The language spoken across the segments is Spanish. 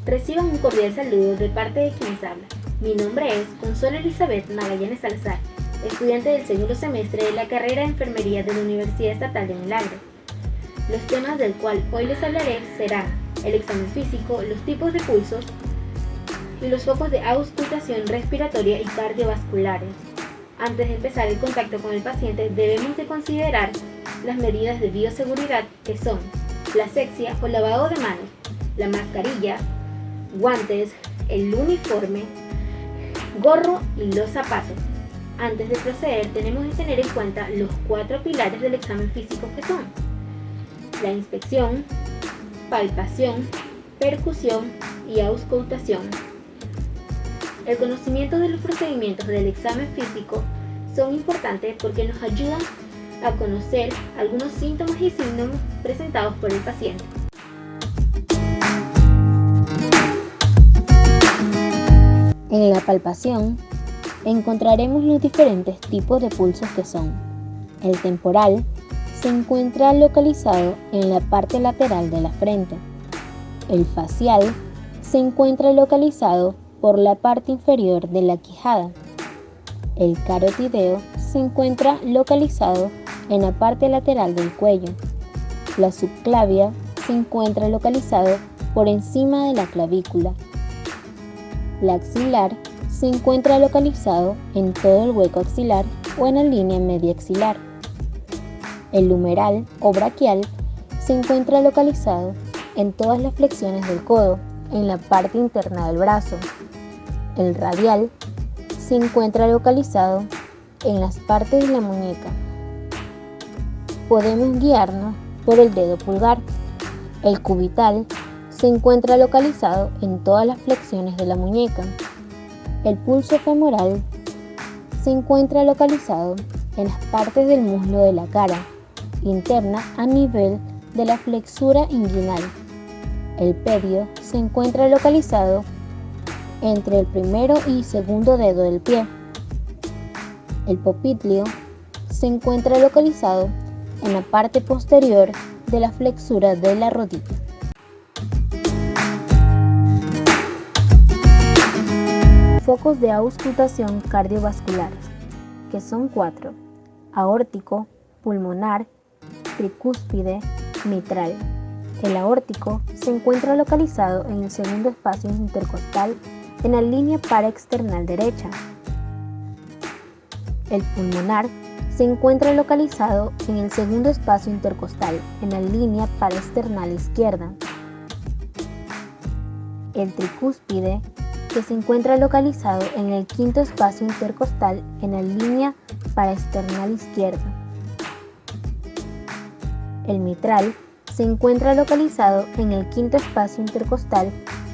Reciban un cordial saludo de parte de quienes hablan. Mi nombre es Consuelo Elizabeth Magallanes Salazar, estudiante del segundo semestre de la carrera de Enfermería de la Universidad Estatal de Milagro. Los temas del cual hoy les hablaré serán el examen físico, los tipos de pulsos y los focos de auscultación respiratoria y cardiovasculares. Antes de empezar el contacto con el paciente, debemos de considerar las medidas de bioseguridad, que son la asepsia o lavado de manos, la mascarilla, guantes, el uniforme, gorro y los zapatos. Antes de proceder, tenemos que tener en cuenta los 4 pilares del examen físico, que son la inspección, palpación, percusión y auscultación. El conocimiento de los procedimientos del examen físico son importantes porque nos ayudan a conocer algunos síntomas y signos presentados por el paciente. En la palpación encontraremos los diferentes tipos de pulsos, que son: el temporal se encuentra localizado en la parte lateral de la frente. El facial se encuentra localizado por la parte inferior de la quijada. El carotideo se encuentra localizado en la parte lateral del cuello. La subclavia se encuentra localizado por encima de la clavícula. La axilar se encuentra localizado en todo el hueco axilar o en la línea media axilar. El humeral o braquial se encuentra localizado en todas las flexiones del codo, en la parte interna del brazo. El radial se encuentra localizado en las partes de la muñeca. Podemos guiarnos por el dedo pulgar. El cubital se encuentra localizado en todas las flexiones de la muñeca. El pulso femoral se encuentra localizado en las partes del muslo de la cara interna a nivel de la flexura inguinal. El pedio se encuentra localizado entre el primero y segundo dedo del pie. El poplitea se encuentra localizado en la parte posterior de la flexura de la rodilla. Focos de auscultación cardiovasculares, que son 4: aórtico, pulmonar, tricúspide, mitral. El aórtico se encuentra localizado en el segundo espacio intercostal en la línea paraexternal derecha. El pulmonar se encuentra localizado en el segundo espacio intercostal en la línea paraexternal izquierda. El tricúspide que se encuentra localizado en el quinto espacio intercostal en la línea paraexternal izquierda. El mitral se encuentra localizado en el quinto espacio intercostal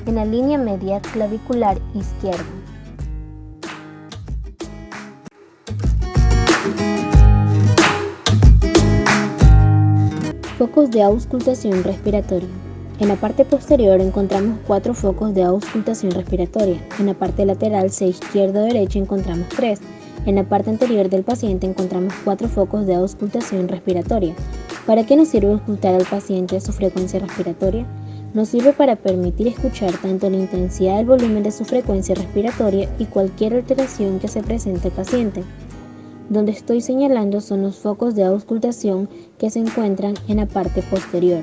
en la línea media clavicular izquierda. Focos de auscultación respiratoria. En la parte posterior encontramos 4 focos de auscultación respiratoria. En la parte lateral, sea izquierda o derecha, encontramos 3. En la parte anterior del paciente encontramos 4 focos de auscultación respiratoria. ¿Para qué nos sirve auscultar al paciente su frecuencia respiratoria? Nos sirve para permitir escuchar tanto la intensidad del volumen de su frecuencia respiratoria y cualquier alteración que se presente al paciente. Donde estoy señalando son los focos de auscultación que se encuentran en la parte posterior,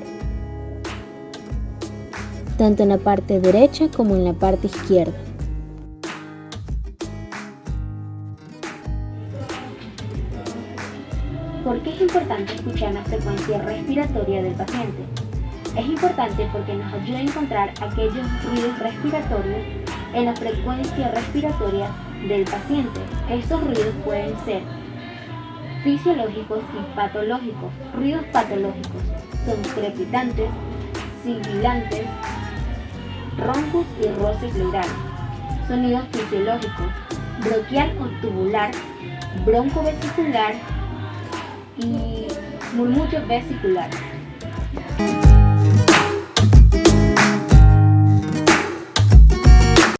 tanto en la parte derecha como en la parte izquierda. ¿Por qué es importante escuchar la frecuencia respiratoria del paciente? Es importante porque nos ayuda a encontrar aquellos ruidos respiratorios en la frecuencia respiratoria del paciente. Estos ruidos pueden ser fisiológicos y patológicos. Ruidos patológicos son crepitantes, sibilantes, roncos y roces pleurales. Sonidos fisiológicos: bronquial o tubular, broncovesicular y murmullo vesicular.